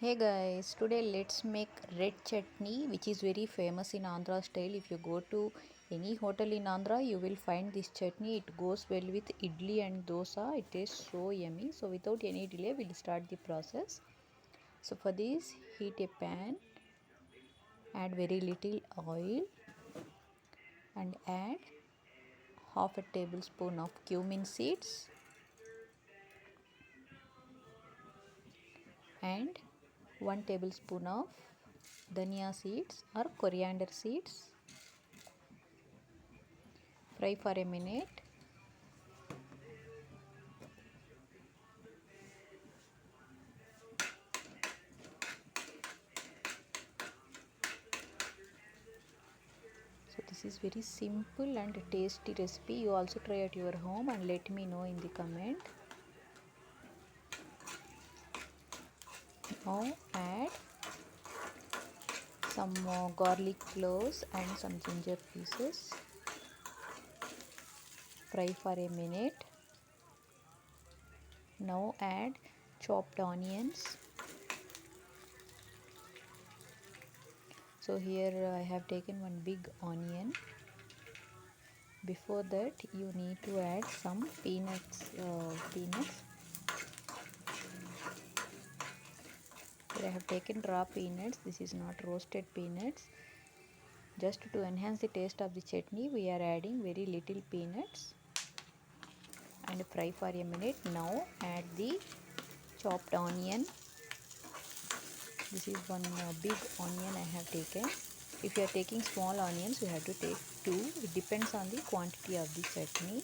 Hey guys, today let's make red chutney which is very famous in Andhra style. If you go to any hotel in Andhra, you will find this chutney. It goes well with idli and dosa. It tastes so yummy. So without any delay, we'll start the process. So for this, heat a pan, add very little oil and add half a tablespoon of cumin seeds and 1 tablespoon of dhania seeds or coriander seeds. Fry for a minute. So this is very simple and tasty recipe. You also try at your home and let me know in the comment. Now add some more garlic cloves and some ginger pieces. Fry for a minute. Now add chopped onions. So here I have taken one big onion. Before that you need to add some peanuts. Here I have taken raw peanuts. This is not roasted peanuts. Just to enhance the taste of the chutney, we are adding very little peanuts and fry for a minute. Now add the chopped onion. This is one big onion I have taken. If you are taking small onions, you have to take 2. It depends on the quantity of the chutney.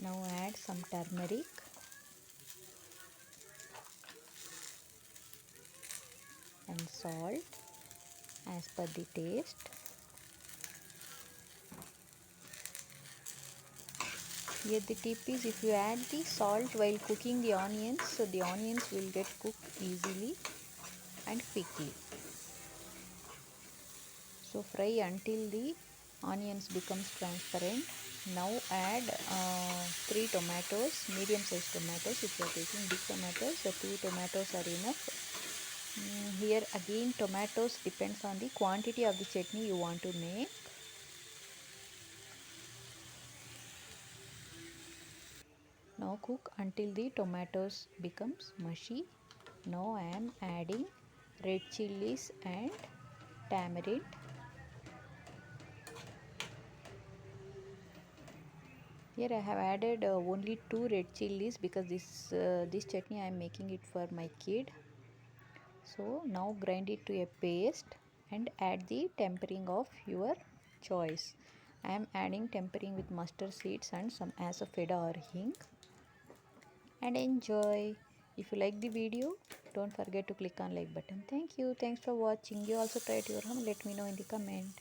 Now add some turmeric and salt as per the taste. Here the tip is, if you add the salt while cooking the onions, so the onions will get cooked easily and quickly. So fry until the onions becomes transparent. Now add 3 tomatoes, medium sized tomatoes. If you are taking big tomatoes, so 2 tomatoes are enough. Here again tomatoes depends on the quantity of the chutney you want to make. Now cook until the tomatoes becomes mushy. Now I am adding red chillies and tamarind. Here I have added only 2 red chillies because this chutney I am making it for my kid. So now grind it to a paste and add the tempering of your choice. I am adding tempering with mustard seeds and some asafoetida or hing. And enjoy. If you like the video, don't forget to click on like button. Thank you. Thanks for watching. You also try it at your home. Let me know in the comment.